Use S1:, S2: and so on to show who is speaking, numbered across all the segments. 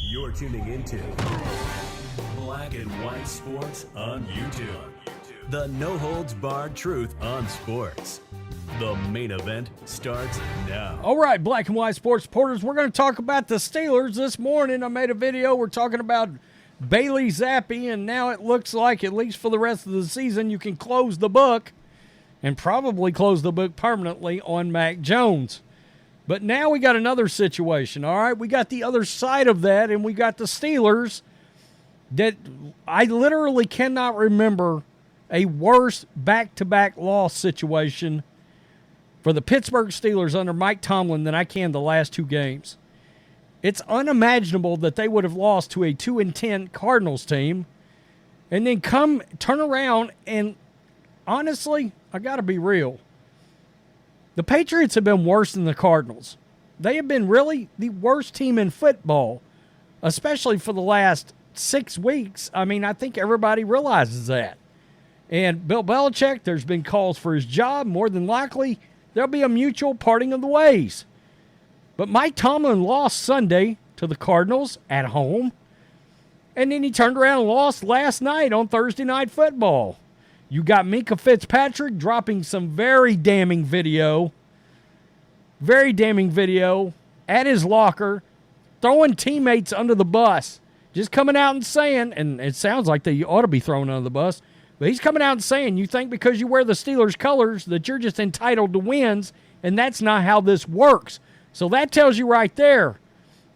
S1: You're tuning into Black and White Sports on YouTube. The no-holds-barred truth on sports. The main event starts now.
S2: All right, Black and White Sports supporters, we're going to talk about the Steelers this morning. I made a video. We're talking about Bailey Zappi, and now it looks like, at least for the rest of the season, you can close the book and probably close the book permanently on Mac Jones. But now we got another situation, all right? We got the other side of that, and we got the Steelers that I literally cannot remember a worse back-to-back loss situation for the Pittsburgh Steelers under Mike Tomlin than I can the last two games. It's unimaginable that they would have lost to a 2-10 Cardinals team and then turn around and, honestly, I got to be real. The Patriots have been worse than the Cardinals. They have been really the worst team in football, especially for the last 6 weeks. I mean, I think everybody realizes that. And Bill Belichick, there's been calls for his job. More than likely, there'll be a mutual parting of the ways. But Mike Tomlin lost Sunday to the Cardinals at home, and then he turned around and lost last night on Thursday Night Football. You got MINKAH FITZPATRIck dropping some very damning video at his locker, throwing teammates under the bus, just coming out and saying, and it sounds like they ought to be thrown under the bus, but he's coming out and saying, you think because you wear the Steelers colors that you're just entitled to wins, and that's not how this works. So that tells you right there,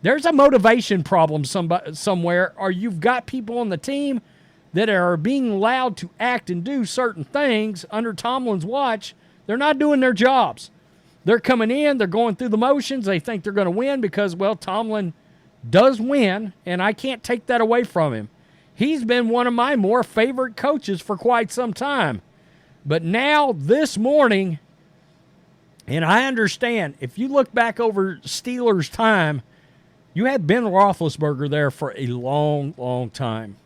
S2: there's a motivation problem somewhere, or you've got people on the team that are being allowed to act and do certain things under Tomlin's watch. They're not doing their jobs. They're coming in, they're going through the motions, they think they're going to win because, well, Tomlin does win, and I can't take that away from him. He's been one of my more favorite coaches for quite some time. But now, this morning, and I understand, if you look back over Steelers' time, you had Ben Roethlisberger there for a long, long time.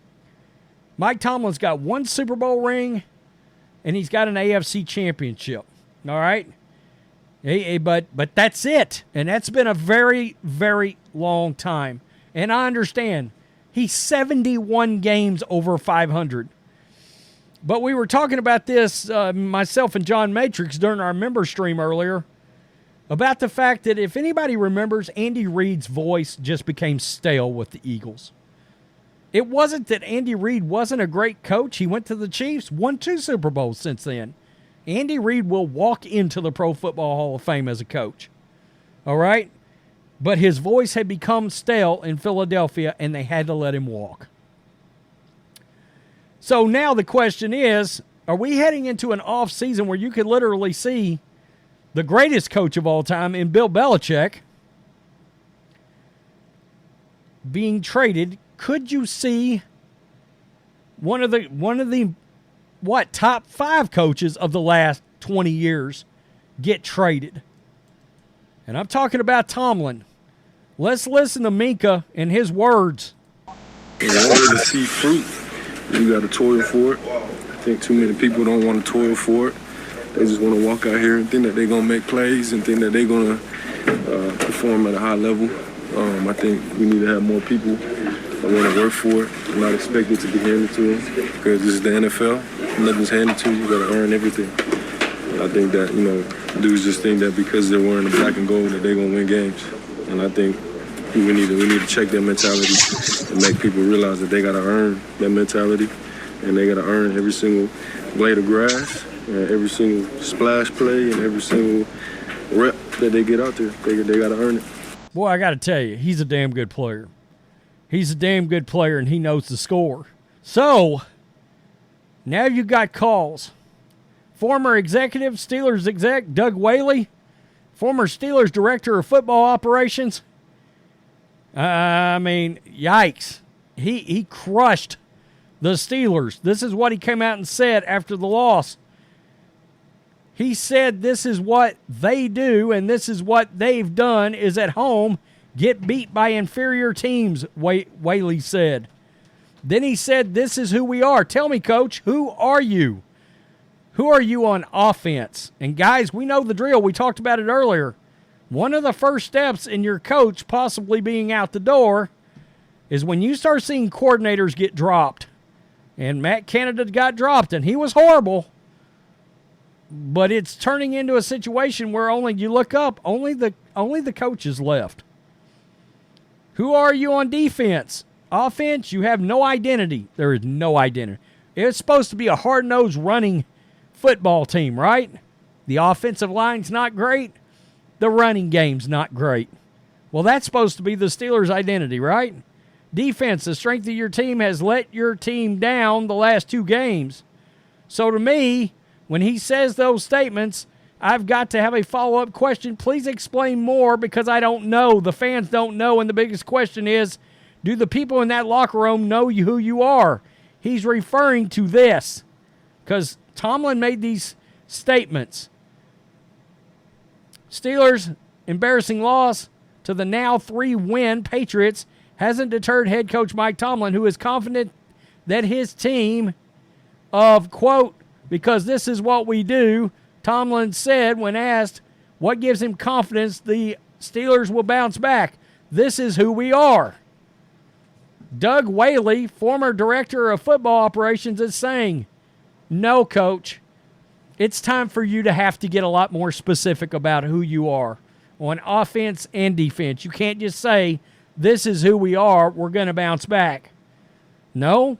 S2: Mike Tomlin's got one Super Bowl ring, and he's got an AFC championship. All right? But that's it. And that's been a very, very long time. And I understand. He's 71 games over 500. But we were talking about this, myself and John Matrix, during our member stream earlier, about the fact that if anybody remembers, Andy Reid's voice just became stale with the Eagles. It wasn't that Andy Reid wasn't a great coach. He went to the Chiefs, won 2 Super Bowls since then. Andy Reid will walk into the Pro Football Hall of Fame as a coach. All right? But his voice had become stale in Philadelphia, and they had to let him walk. So now the question is, are we heading into an off season where you could literally see the greatest coach of all time in Bill Belichick being traded? Could you see one of the top 5 coaches of the last 20 years get traded? And I'm talking about Tomlin. Let's listen to Minkah and his words.
S3: In order to see fruit, you got to toil for it. I think too many people don't want to toil for it. They just want to walk out here and think that they're going to make plays and think that they're going to perform at a high level. I think we need to have more people that want to work for it and not expect it to be handed to them, because this is the NFL. Nothing's handed to you. You got to earn everything. And I think that, dudes just think that because they're wearing the black and gold that they're going to win games. And I think we need to check their mentality and make people realize that they got to earn that mentality, and they got to earn every single blade of grass and every single splash play and every single rep that they get out there. They got to earn it.
S2: Boy, I got to tell you, he's a damn good player. He's a damn good player, and he knows the score. So, now you've got calls. Former executive, Steelers exec, Doug Whaley, former Steelers director of football operations. Yikes. He crushed the Steelers. This is what he came out and said after the loss. He said this is what they do, and this is what they've done is at home get beat by inferior teams, Whaley said. Then he said, this is who we are. Tell me, Coach, who are you? Who are you on offense? And guys, we know the drill. We talked about it earlier. One of the first steps in your coach possibly being out the door is when you start seeing coordinators get dropped. And Matt Canada got dropped, and he was horrible. But it's turning into a situation where you look up, only the coach is left. Who are you on defense? Offense, you have no identity. There is no identity. It's supposed to be a hard-nosed running football team, right? The offensive line's not great. The running game's not great. Well, that's supposed to be the Steelers' identity, right? Defense, the strength of your team has let your team down the last 2 games. So to me, when he says those statements, I've got to have a follow-up question. Please explain more because I don't know. The fans don't know, and the biggest question is, do the people in that locker room know who you are? He's referring to this because Tomlin made these statements. Steelers' embarrassing loss to the now 3-win Patriots hasn't deterred head coach Mike Tomlin, who is confident that his team of, quote, because this is what we do, Tomlin said when asked what gives him confidence the Steelers will bounce back. This is who we are. Doug Whaley, former director of football operations, is saying, no, coach, it's time for you to have to get a lot more specific about who you are on offense and defense. You can't just say, this is who we are, we're going to bounce back. No,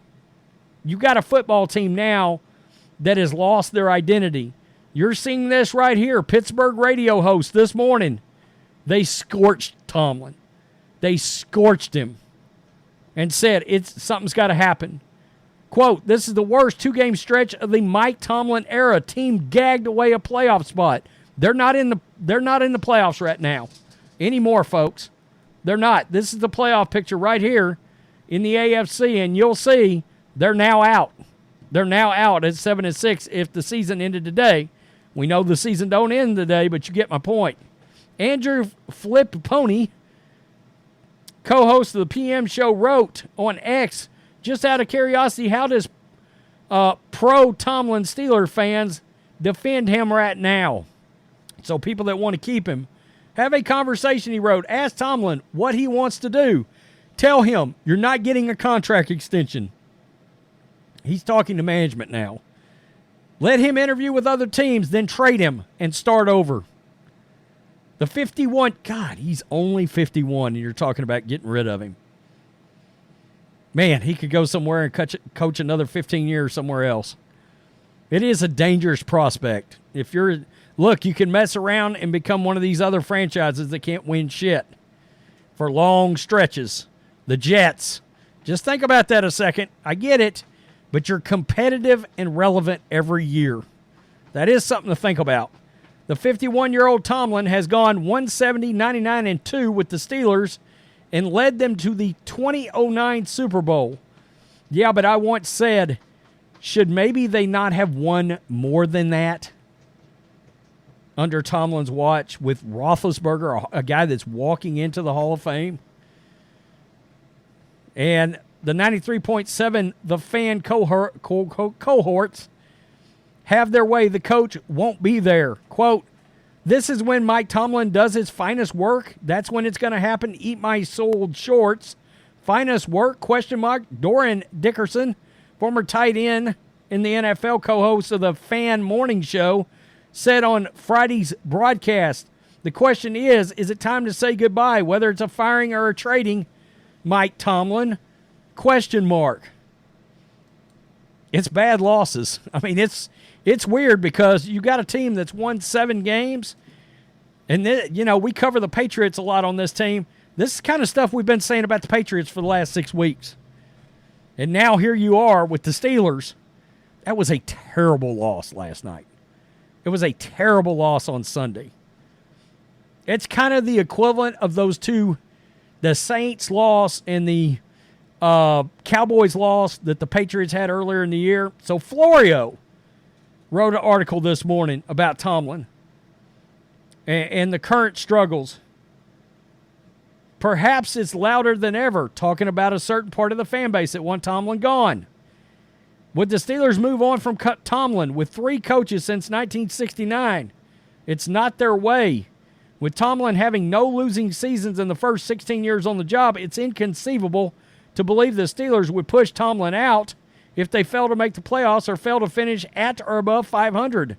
S2: you got a football team now that has lost their identity. You're seeing this right here. Pittsburgh radio host this morning, they scorched Tomlin. They scorched him and said, something's got to happen. Quote, this is the worst 2-game stretch of the Mike Tomlin era. Team gagged away a playoff spot. They're not in the playoffs right now anymore, folks. They're not. This is the playoff picture right here in the AFC, and you'll see they're now out. They're now out at 7-6 if the season ended today. We know the season don't end today, but you get my point. Andrew Flipponi, co-host of the PM show, wrote on X, just out of curiosity, how does pro-Tomlin Steeler fans defend him right now? So people that want to keep him. Have a conversation, he wrote. Ask Tomlin what he wants to do. Tell him you're not getting a contract extension. He's talking to management now. Let him interview with other teams, then trade him and start over. The 51, God, he's only 51, and you're talking about getting rid of him. Man, he could go somewhere and coach another 15 years somewhere else. It is a dangerous prospect. Look, you can mess around and become one of these other franchises that can't win shit for long stretches. The Jets. Just think about that a second. I get it. But you're competitive and relevant every year. That is something to think about. The 51-year-old Tomlin has gone 170, 99, and 2 with the Steelers and led them to the 2009 Super Bowl. Yeah, but I once said, should maybe they not have won more than that under Tomlin's watch with Roethlisberger, a guy that's walking into the Hall of Fame? And the 93.7, the fan cohorts have their way. The coach won't be there. Quote, this is when Mike Tomlin does his finest work. That's when it's going to happen. Eat my sold shorts. Finest work, question mark. Doran Dickerson, former tight end in the NFL, co-host of the Fan Morning Show, said on Friday's broadcast, the question is it time to say goodbye, whether it's a firing or a trading Mike Tomlin? Question mark. It's bad losses. I mean, it's weird because you got a team that's won 7 games, and then, we cover the Patriots a lot on this team. This is kind of stuff we've been saying about the Patriots for the last 6 weeks. And now here you are with the Steelers. That was a terrible loss last night. It was a terrible loss on Sunday. It's kind of the equivalent of those two, the Saints loss and the Cowboys loss that the Patriots had earlier in the year. So Florio wrote an article this morning about Tomlin and the current struggles. Perhaps it's louder than ever, talking about a certain part of the fan base that want Tomlin gone. Would the Steelers move on from Tomlin with 3 coaches since 1969? It's not their way. With Tomlin having no losing seasons in the first 16 years on the job, it's inconceivable to believe the Steelers would push Tomlin out if they fail to make the playoffs or fail to finish at or above 500.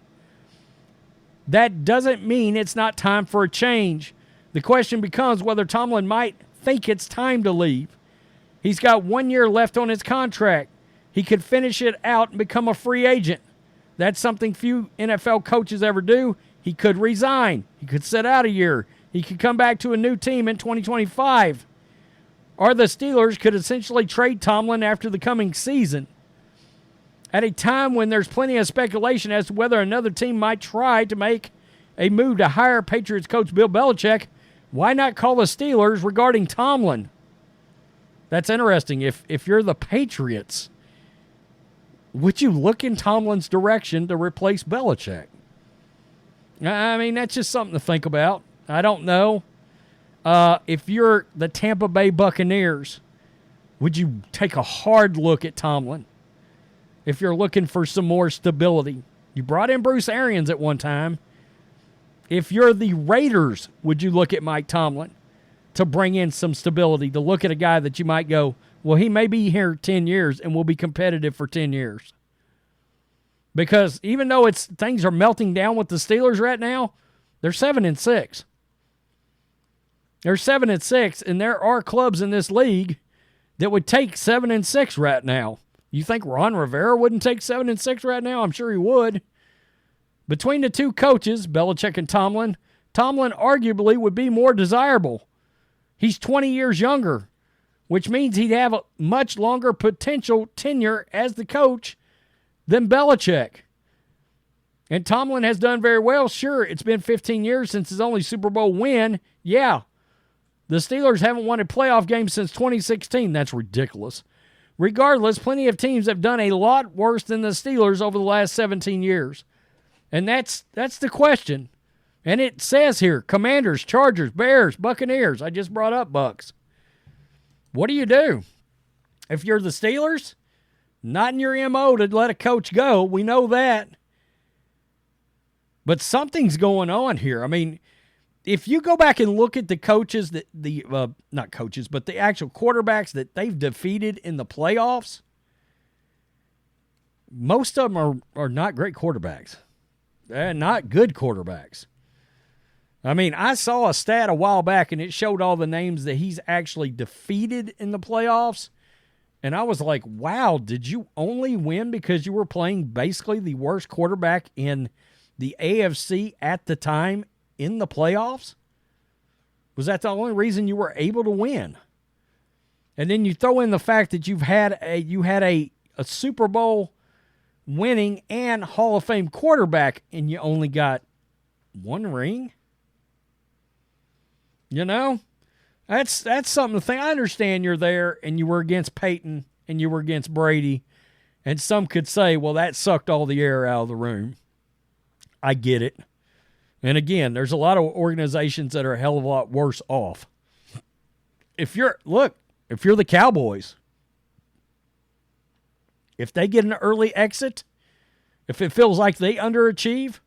S2: That doesn't mean it's not time for a change. The question becomes whether Tomlin might think it's time to leave. He's got 1 year left on his contract. He could finish it out and become a free agent. That's something few NFL coaches ever do. He could resign. He could sit out a year. He could come back to a new team in 2025. Or the Steelers could essentially trade Tomlin after the coming season. At a time when there's plenty of speculation as to whether another team might try to make a move to hire Patriots coach Bill Belichick, why not call the Steelers regarding Tomlin? That's interesting. If you're the Patriots, would you look in Tomlin's direction to replace Belichick? I mean, that's just something to think about. I don't know. If you're the Tampa Bay Buccaneers, would you take a hard look at Tomlin? If you're looking for some more stability. You brought in Bruce Arians at one time. If you're the Raiders, would you look at Mike Tomlin to bring in some stability, to look at a guy that you might go, well, he may be here 10 years and will be competitive for 10 years. Because even though things are melting down with the Steelers right now, they're 7-6. They're 7-6, and there are clubs in this league that would take 7-6 right now. You think Ron Rivera wouldn't take 7-6 right now? I'm sure he would. Between the two coaches, Belichick and Tomlin arguably would be more desirable. He's 20 years younger, which means he'd have a much longer potential tenure as the coach than Belichick. And Tomlin has done very well. Sure, it's been 15 years since his only Super Bowl win. Yeah, the Steelers haven't won a playoff game since 2016. That's ridiculous. Regardless, plenty of teams have done a lot worse than the Steelers over the last 17 years. And that's the question. And it says here, Commanders, Chargers, Bears, Buccaneers. I just brought up Bucks. What do you do? If you're the Steelers, not in your MO to let a coach go. We know that. But something's going on here. I mean, if you go back and look at the coaches, not coaches, but the actual quarterbacks that they've defeated in the playoffs, most of them are not great quarterbacks. They're not good quarterbacks. I mean, I saw a stat a while back, and it showed all the names that he's actually defeated in the playoffs. And I was like, wow, did you only win because you were playing basically the worst quarterback in the AFC at the time in the playoffs? Was that the only reason you were able to win? And then you throw in the fact that you had a Super Bowl winning and Hall of Fame quarterback, and you only got one ring? You know, that's something to think. I understand you're there and you were against Peyton and you were against Brady, and some could say, well, that sucked all the air out of the room. I get it. And again, there's a lot of organizations that are a hell of a lot worse off. If you're the Cowboys, if they get an early exit, if it feels like they underachieve,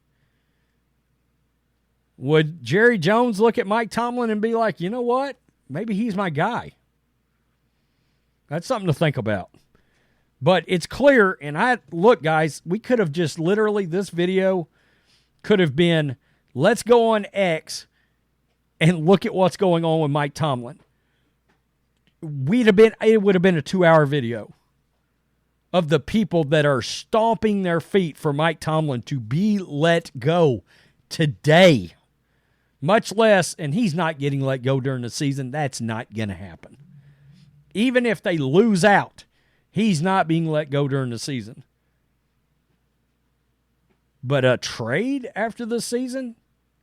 S2: would Jerry Jones look at Mike Tomlin and be like, you know what? Maybe he's my guy. That's something to think about. But it's clear, and look, guys, we could have just literally, this video could have been, let's go on X and look at what's going on with Mike Tomlin. It would have been a 2-hour video of the people that are stomping their feet for Mike Tomlin to be let go today. Much less, and he's not getting let go during the season. That's not going to happen. Even if they lose out, he's not being let go during the season. But a trade after the season?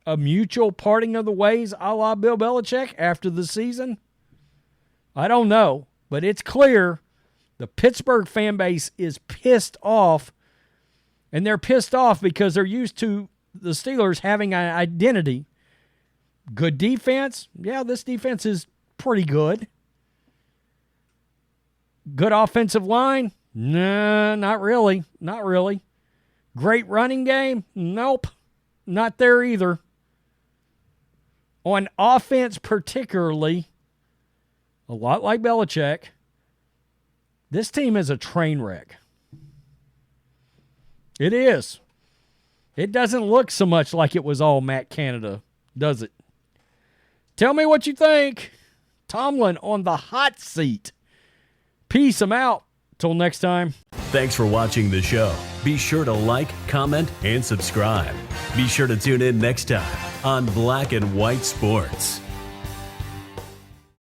S2: A mutual parting of the ways a la Bill Belichick after the season? I don't know, but it's clear the Pittsburgh fan base is pissed off, and they're pissed off because they're used to the Steelers having an identity. Good defense? Yeah, this defense is pretty good. Good offensive line? Nah, not really. Not really. Great running game? Nope. Not there either. On offense particularly, a lot like Belichick, this team is a train wreck. It is. It doesn't look so much like it was all Matt Canada, does it? Tell me what you think. Tomlin on the hot seat. Peace. I'm out. Till next time.
S1: Thanks for watching the show. Be sure to like, comment, and subscribe. Be sure to tune in next time on Black and White Sports.